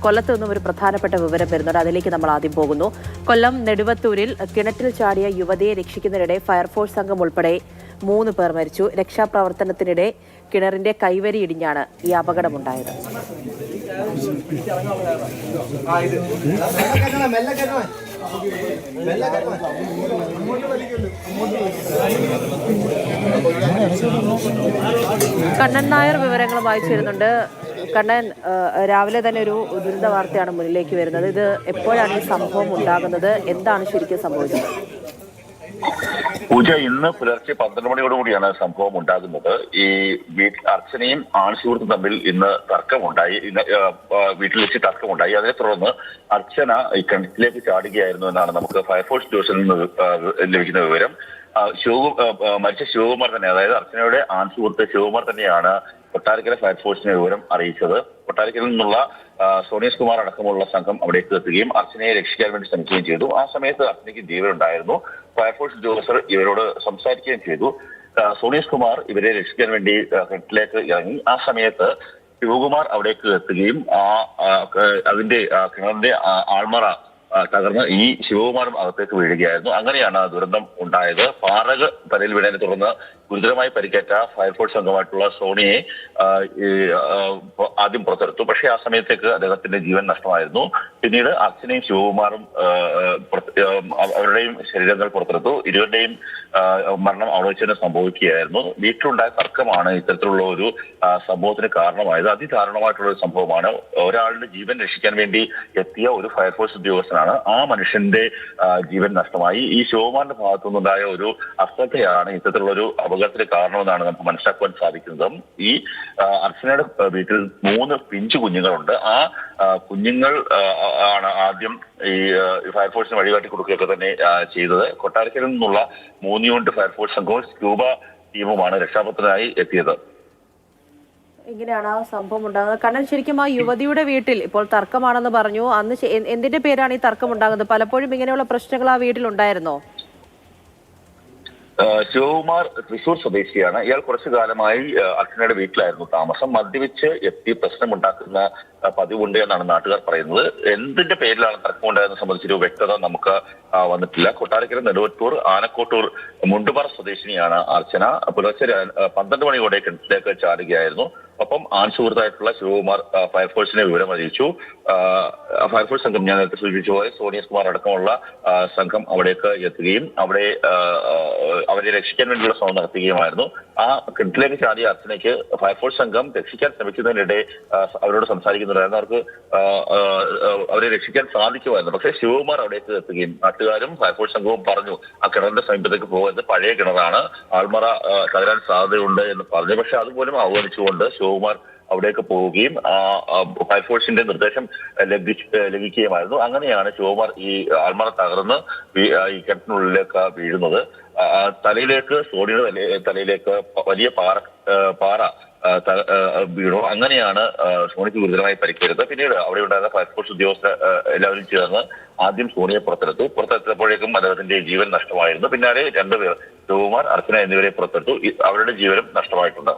കൊല്ലത്ത് നിന്നും ഒരു പ്രധാനപ്പെട്ട വിവരം വരുന്നുണ്ട്. അതിലേക്ക് നമ്മൾ ആദ്യം പോകുന്നു. കൊല്ലം നെടുവത്തൂരിൽ കിണറ്റിൽ ചാടിയ യുവതിയെ രക്ഷിക്കുന്നതിനിടെ ഫയർഫോഴ്സ് സംഘം ഉൾപ്പെടെ 3 പേർ മരിച്ചു. രക്ഷാപ്രവർത്തനത്തിനിടെ കിണറിന്റെ കൈവരി ഇടിഞ്ഞാണ് ഈ അപകടമുണ്ടായത്. കണ്ണൻ നായർ വിവരങ്ങളുമായി ചേരുന്നുണ്ട്. കണ്ണൻ, രാവിലെ തന്നെ ഒരു ദുരന്ത വാർത്തയാണ് മുന്നിലേക്ക് വരുന്നത്. ഇത് എപ്പോഴാണ് ഈ സംഭവം ഉണ്ടാകുന്നത്? എന്താണ് ശരിക്കും സംഭവിച്ചത്? പൂജ, ഇന്ന് പുലർച്ചെ 12 മണിയോടുകൂടിയാണ് സംഭവം ഉണ്ടാകുന്നത്. ഈ അർച്ചനയും ആൺസുഹൃത്തും തമ്മിൽ ഇന്ന് തർക്കമുണ്ടായി. വീട്ടിൽ വെച്ച് തർക്കമുണ്ടായി. അതിനെ തുടർന്ന് അർച്ചന ഈ കിണറ്റിലേക്ക് ചാടുകയായിരുന്നു എന്നാണ് നമുക്ക് ഫയർഫോഴ്സ് ഡിവിഷനിൽ നിന്ന് ലഭിക്കുന്ന വിവരം. മരിച്ച ശിവകുമാർ തന്നെ, അതായത് അർച്ചനയുടെ ആൺസുഹൃത്ത് ശിവകുമാർ തന്നെയാണ് കൊട്ടാരക്കര ഫയർഫോഴ്സിനെ വിവരം അറിയിച്ചത്. കൊട്ടാരക്കരയിൽ നിന്നുള്ള സോണിയസ് കുമാർ അടക്കമുള്ള സംഘം അവിടേക്ക് എത്തുകയും അർച്ചനയെ രക്ഷിക്കാൻ വേണ്ടി ശ്രമിക്കുകയും ചെയ്തു. ആ സമയത്ത് അർച്ചനയ്ക്ക് ജീവനുണ്ടായിരുന്നു. ഫയർഫോഴ്സ് ഉദ്യോഗസ്ഥർ ഇവരോട് സംസാരിക്കുകയും ചെയ്തു. സോണിയസ് കുമാർ ഇവരെ രക്ഷിക്കാൻ വേണ്ടി കിണറ്റിലേക്ക് ഇറങ്ങി. ആ സമയത്ത് ശിവകുമാർ അവിടേക്ക് എത്തുകയും അതിന്റെ കിണറിന്റെ ആൾമറ തകർന്ന് ഈ ശിവകുമാറും അകത്തേക്ക് വീഴുകയായിരുന്നു. അങ്ങനെയാണ് ദുരന്തം ഉണ്ടായത്. പാറകൾ തലയിൽ വീണതിനെ തുടർന്ന് ഗുരുതരമായി പരിക്കേറ്റ ഫയർഫോഴ്സ് അംഗമായിട്ടുള്ള സോണിയെ ആദ്യം പുറത്തെടുത്തു. പക്ഷേ ആ സമയത്തേക്ക് അദ്ദേഹത്തിന്റെ ജീവൻ നഷ്ടമായിരുന്നു. പിന്നീട് അർച്ചനയും ശിവകുമാറും അവരുടെയും ശരീരങ്ങൾ പുറത്തെടുത്തു. ഇരുവരുടെയും മരണം അവിടെ വെച്ച് തന്നെ സംഭവിക്കുകയായിരുന്നു. വീട്ടിലുണ്ടായ തർക്കമാണ് ഇത്തരത്തിലുള്ള ഒരു സംഭവത്തിന് കാരണമായത്. അതിദാരുണമായിട്ടുള്ള ഒരു സംഭവമാണ്. ഒരാളുടെ ജീവൻ രക്ഷിക്കാൻ വേണ്ടി എത്തിയ ഒരു ഫയർഫോഴ്സ് ഉദ്യോഗസ്ഥനാണ്. ആ മനുഷ്യന്റെ ജീവൻ നഷ്ടമായി. ഈ ശിവകുമാറിന്റെ ഭാഗത്തു നിന്നുണ്ടായ ഒരു അശ്രദ്ധയാണ് ഇത്തരത്തിലുള്ള ഒരു അപകടത്തിന് കാരണമെന്നാണ് നമുക്ക് മനസ്സിലാക്കുവാൻ സാധിക്കുന്നത്. ഈ അർച്ചനയുടെ വീട്ടിൽ 3 പിഞ്ചു കുഞ്ഞുങ്ങളുണ്ട്. ആ കുഞ്ഞുങ്ങൾ ആണ് ആദ്യം ഈ ഫയർഫോഴ്സിന് വഴികാട്ടി കൊടുക്കുകയൊക്കെ തന്നെ ചെയ്തത്. കൊട്ടാരക്കരയിൽ നിന്നുള്ള 3 യൂണിറ്റ് ഫയർഫോഴ്സ് സംഘവും സ്ക്യൂബ ടീമുമാണ് രക്ഷാപ്രവർത്തനത്തിനായി എത്തിയത്. ഇങ്ങനെയാണ് ആ സംഭവം ഉണ്ടാകുന്നത്. കണ്ണൻ, ശരിക്കും ആ യുവതിയുടെ വീട്ടിൽ ഇപ്പോൾ തർക്കമാണെന്ന് പറഞ്ഞു. അന്ന് എന്തിന്റെ പേരാണ് ഈ തർക്കം ഉണ്ടാകുന്നത്? പലപ്പോഴും ഇങ്ങനെയുള്ള പ്രശ്നങ്ങൾ ആ വീട്ടിൽ ഉണ്ടായിരുന്നോ? ശിവകുമാർ തൃശൂർ സ്വദേശിയാണ്. ഇയാൾ കുറച്ചു കാലമായി അർച്ചനയുടെ വീട്ടിലായിരുന്നു താമസം. മദ്യപിച്ച് എത്തി പ്രശ്നമുണ്ടാക്കുന്ന പതിവുണ്ട് എന്നാണ് നാട്ടുകാർ പറയുന്നത്. എന്തിന്റെ പേരിലാണ് തർക്കം ഉണ്ടായതെന്ന് സംബന്ധിച്ചൊരു വ്യക്തത നമുക്ക് വന്നിട്ടില്ല. കൊട്ടാരക്കര നെടുവത്തൂർ ആനക്കോട്ടൂർ മുണ്ടുപാറ സ്വദേശിനിയാണ് അർച്ചന. പുലർച്ചെ 12 മണിയോടെ കിണറ്റിലേക്ക് ചാടുകയായിരുന്നു. ഒപ്പം ആൺസുഹൃത്തായിട്ടുള്ള ശിവകുമാർ ഫയർഫോഴ്സിനെ വിവരം അറിയിച്ചു. ഫയർഫോഴ്സ് സംഘം, ഞാൻ നേരത്തെ സൂചിപ്പിച്ച പോലെ സോണിയസ് കുമാർ അടക്കമുള്ള സംഘം അവിടേക്ക് എത്തുകയും അവരെ രക്ഷിക്കാൻ വേണ്ടിയുള്ള ശ്രമം നടത്തുകയുമായിരുന്നു. ആ കിണറ്റിലേക്ക് ചാടിയ അർച്ചനയ്ക്ക് ഫയർഫോഴ്സ് സംഘം രക്ഷിക്കാൻ ശ്രമിക്കുന്നതിനിടെ അവരോട് സംസാരിക്കുന്നുണ്ടായിരുന്നു. അവർക്ക് അവരെ രക്ഷിക്കാൻ സാധിക്കുമായിരുന്നു. പക്ഷേ ശിവകുമാർ അവിടേക്ക് എത്തുകയും നാട്ടുകാരും ഫയർഫോഴ്സ് സംഘവും പറഞ്ഞു ആ കിണറിന്റെ സമീപത്തേക്ക് പോകുന്നത് പഴയ കിണറാണ്, ആൾമറ തകരാൻ സാധ്യതയുണ്ട് എന്ന് പറഞ്ഞു. പക്ഷെ അതുപോലും അവഗണിച്ചുകൊണ്ട് ശിവകുമാർ അവിടേക്ക് പോവുകയും ഫയർഫോഴ്സിന്റെ നിർദ്ദേശം ലംഘിക്കുകയുമായിരുന്നു. അങ്ങനെയാണ് ശിവകുമാർ ഈ ആൾമറ തകർന്ന് ഈ കിണറ്റിനുള്ളിലേക്ക് വീഴുന്നത്. തലയിലേക്ക്, സോണിയുടെ തലയിലേക്ക് വലിയ പാറ വീണു. അങ്ങനെയാണ് സോണിക്ക് ഗുരുതരമായി പരിക്കേറ്റത്. പിന്നീട് അവിടെ ഉണ്ടായിരുന്ന ഫയർഫോഴ്സ് ഉദ്യോഗസ്ഥർ എല്ലാവരും ചേർന്ന് ആദ്യം സോണിയെ പുറത്തെടുത്തപ്പോഴേക്കും അദ്ദേഹത്തിന്റെ ജീവൻ നഷ്ടമായിരുന്നു. പിന്നാലെ 2 പേർ, ശിവകുമാർ, അർച്ചന എന്നിവരെ പുറത്തെടുത്തു. അവരുടെ ജീവനും നഷ്ടമായിട്ടുണ്ട്.